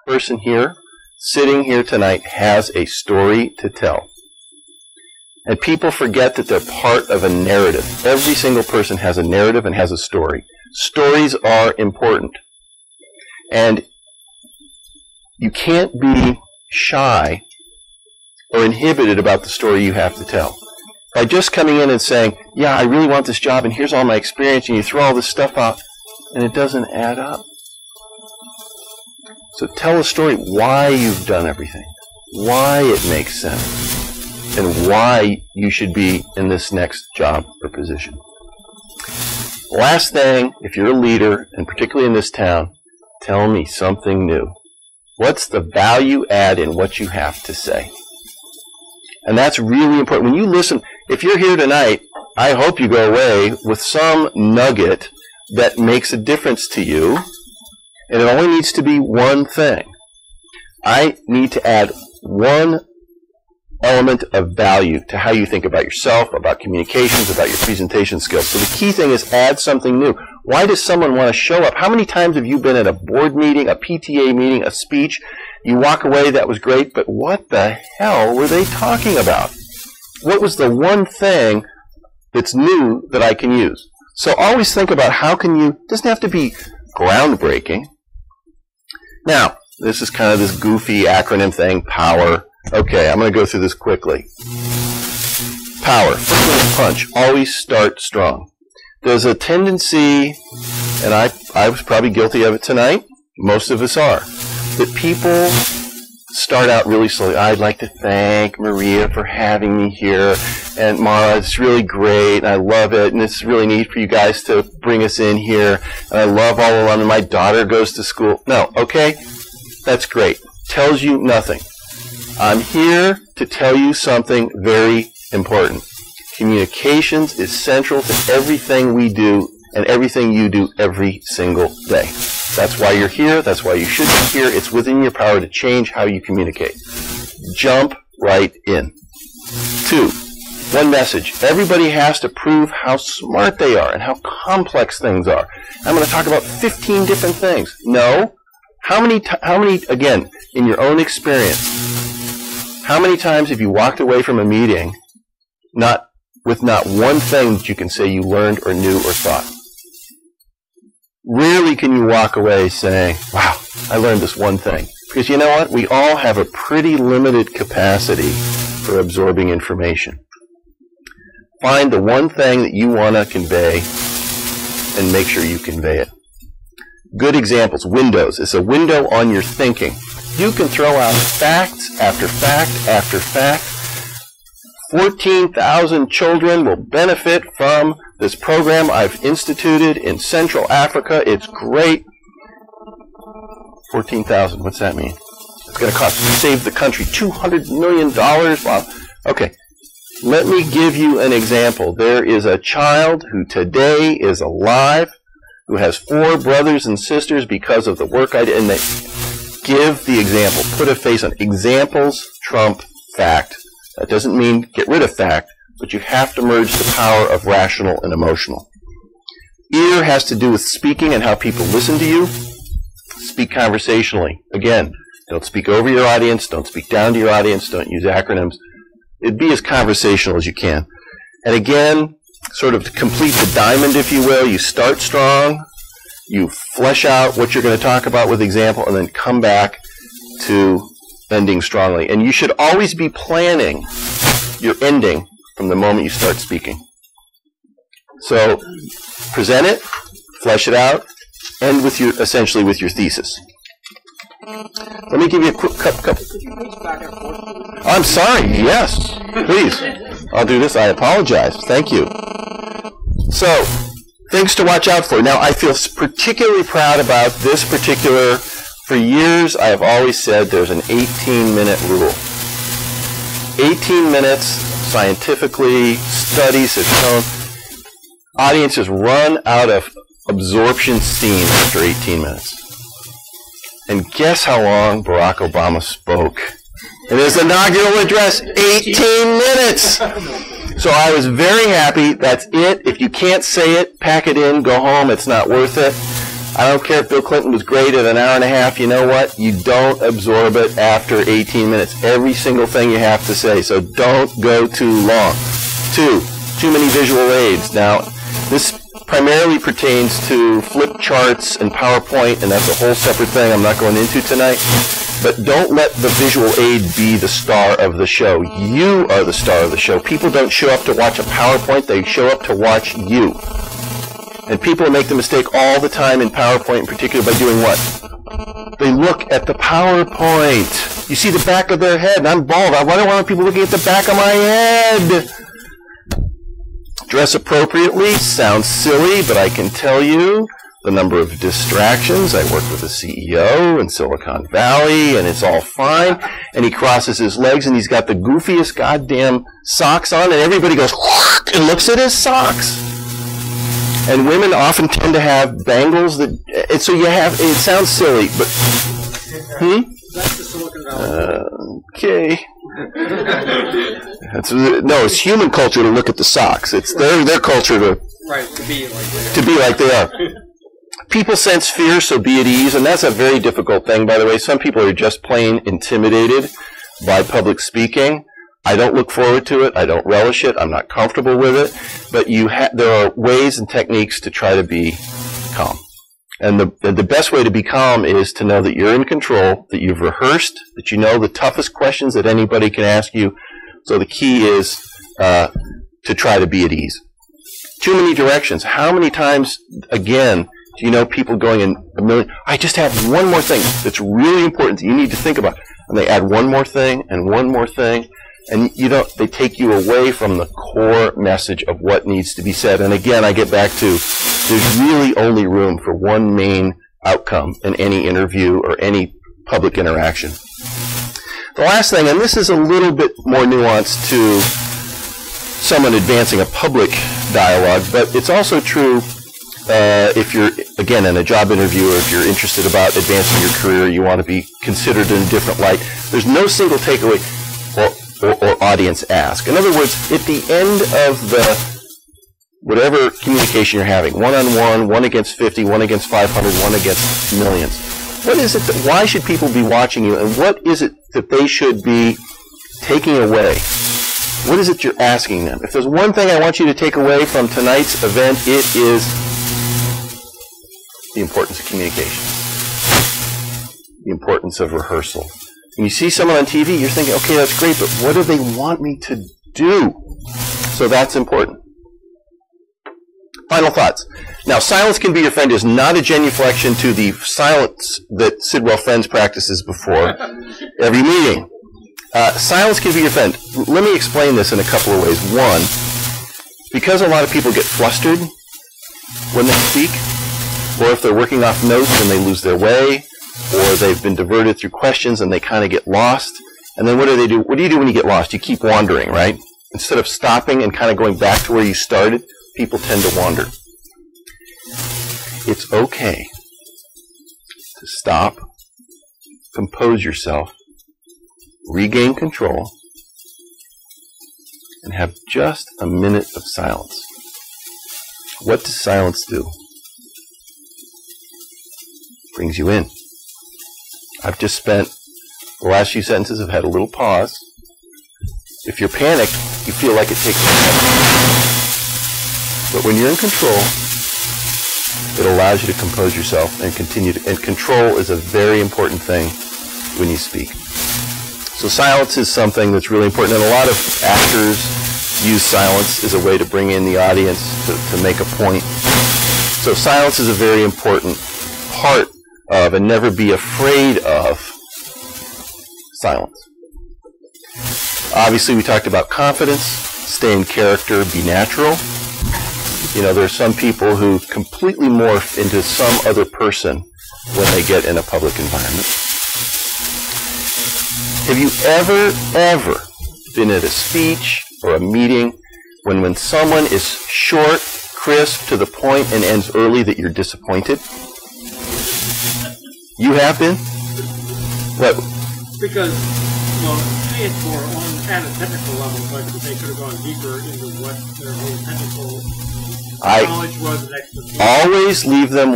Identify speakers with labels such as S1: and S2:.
S1: person here, sitting here tonight, has a story to tell. And people forget that they're part of a narrative. Every single person has a narrative and has a story. Stories are important. And you can't be shy or inhibited about the story you have to tell. By just coming in and saying, yeah, I really want this job and here's all my experience, and you throw all this stuff out and it doesn't add up. So tell a story why you've done everything, why it makes sense, and why you should be in this next job or position. Last thing, if you're a leader, and particularly in this town, tell me something new. What's the value add in what you have to say? And that's really important. When you listen, if you're here tonight, I hope you go away with some nugget that makes a difference to you. And it only needs to be one thing. I need to add one element of value to how you think about yourself, about communications, about your presentation skills. So the key thing is add something new. Why does someone want to show up? How many times have you been at a board meeting, a PTA meeting, a speech? You walk away, that was great, but what the hell were they talking about? What was the one thing that's new that I can use? So always think about how can you, it doesn't have to be groundbreaking. Now, this is kind of this goofy acronym thing, POWER. Okay, I'm going to go through this quickly. POWER, first one is punch. Always start strong. There's a tendency, and I was probably guilty of it tonight, most of us are, that people start out really slowly. I'd like to thank Maria for having me here, and Mara, it's really great, and I love it, and it's really neat for you guys to bring us in here, and I love all alum, and my daughter goes to school. No, okay, that's great. Tells you nothing. I'm here to tell you something very important. Communications is central to everything we do and everything you do every single day. That's why you're here. That's why you should be here. It's within your power to change how you communicate. Jump right in. 2, one message. Everybody has to prove how smart they are and how complex things are. I'm going to talk about 15 different things. No. How many, again, in your own experience, how many times have you walked away from a meeting with not one thing that you can say you learned or knew or thought? Rarely can you walk away saying, wow, I learned this one thing. Because you know what? We all have a pretty limited capacity for absorbing information. Find the one thing that you want to convey and make sure you convey it. Good examples. Windows. It's a window on your thinking. You can throw out facts after fact after fact. 14,000 children will benefit from this program I've instituted in Central Africa. It's great. 14,000, what's that mean? It's going to cost save the country $200 million. Wow. Okay, let me give you an example. There is a child who today is alive, who has 4 brothers and sisters because of the work I did. And they give the example. Put a face on. Examples trump fact. That doesn't mean get rid of fact, but you have to merge the power of rational and emotional. Ear has to do with speaking and how people listen to you. Speak conversationally. Again, don't speak over your audience. Don't speak down to your audience. Don't use acronyms. Be as conversational as you can. And again, sort of to complete the diamond, if you will, you start strong, you flesh out what you're going to talk about with example, and then come back to ending strongly. And you should always be planning your ending from the moment you start speaking. So present it, flesh it out, end with your, essentially with your thesis. Let me give you a quick couple. I'm sorry. Yes, please. I'll do this. I apologize. Thank you. So, things to watch out for. Now, I feel particularly proud about this particular. For years, I have always said there's an 18-minute rule. 18 minutes, scientifically, studies have shown, audiences run out of absorption steam after 18 minutes. And guess how long Barack Obama spoke in his inaugural address? 18 minutes! So I was very happy. That's it. If you can't say it, pack it in, go home. It's not worth it. I don't care if Bill Clinton was great at an hour and a half. You know what? You don't absorb it after 18 minutes. Every single thing you have to say. So don't go too long. Too many visual aids. Now, this primarily pertains to flip charts and PowerPoint, and that's a whole separate thing I'm not going into tonight. But don't let the visual aid be the star of the show. You are the star of the show. People don't show up to watch a PowerPoint. They show up to watch you. And people make the mistake all the time in PowerPoint in particular by doing what? They look at the PowerPoint. You see the back of their head, and I'm bald. I don't want people looking at the back of my head. Dress appropriately sounds silly, but I can tell you the number of distractions. I work with a CEO in Silicon Valley, and it's all fine. And he crosses his legs, and he's got the goofiest goddamn socks on, and everybody goes and looks at his socks. And women often tend to have bangles that, and so you have. It sounds silly, but
S2: That's the Silicon Valley.
S1: Okay. No, it's human culture to look at the socks. It's their culture to be like they are. People sense fear, so be at ease, and that's a very difficult thing, by the way. Some people are just plain intimidated by public speaking. I don't look forward to it. I don't relish it. I'm not comfortable with it. But there are ways and techniques to try to be calm. And the best way to be calm is to know that you're in control, that you've rehearsed, that you know the toughest questions that anybody can ask you. So the key is to try to be at ease. Too many directions. How many times, again, do you know people going in a million? I just have one more thing that's really important that you need to think about. And they add one more thing and one more thing. And they take you away from the core message of what needs to be said. And again, I get back to, there's really only room for one main outcome in any interview or any public interaction. The last thing, and this is a little bit more nuanced to someone advancing a public dialogue, but it's also true if you're, again, in a job interview, or if you're interested about advancing your career, you want to be considered in a different light. There's no single takeaway or audience ask. In other words, at the end of the whatever communication you're having, one-on-one, 1 against 50, 1 against 500, 1 against millions, what is it why should people be watching you, and what is it that they should be taking away? What is it you're asking them? If there's one thing I want you to take away from tonight's event, it is the importance of communication, the importance of rehearsal. When you see someone on TV, you're thinking, okay, that's great, but what do they want me to do? So that's important. Final thoughts. Now, silence can be your friend is not a genuflection to the silence that Sidwell Friends practices before every meeting. Silence can be your friend. Let me explain this in a couple of ways. One, because a lot of people get flustered when they speak, or if they're working off notes and they lose their way, or they've been diverted through questions and they kind of get lost. And then what do they do? What do you do when you get lost? You keep wandering, right? Instead of stopping and kind of going back to where you started, people tend to wander. It's okay to stop, compose yourself, regain control, and have just a minute of silence. What does silence do? Brings you in. I've just spent the last few sentences, I've had a little pause. If you're panicked, you feel like it takes forever. But when you're in control, it allows you to compose yourself and continue to, and control is a very important thing when you speak. So silence is something that's really important, and a lot of actors use silence as a way to bring in the audience to make a point. So silence is a very important part of, and never be afraid of, silence. Obviously, we talked about confidence, stay in character, be natural. You know, there are some people who completely morph into some other person when they get in a public environment. Have you ever been at a speech or a meeting when someone is short, crisp, to the point, and ends early that you're disappointed? You have been? What?
S2: Because, well, it's more at a technical level, but they could have gone deeper into what their whole technical knowledge was and expertise.
S1: Always leave them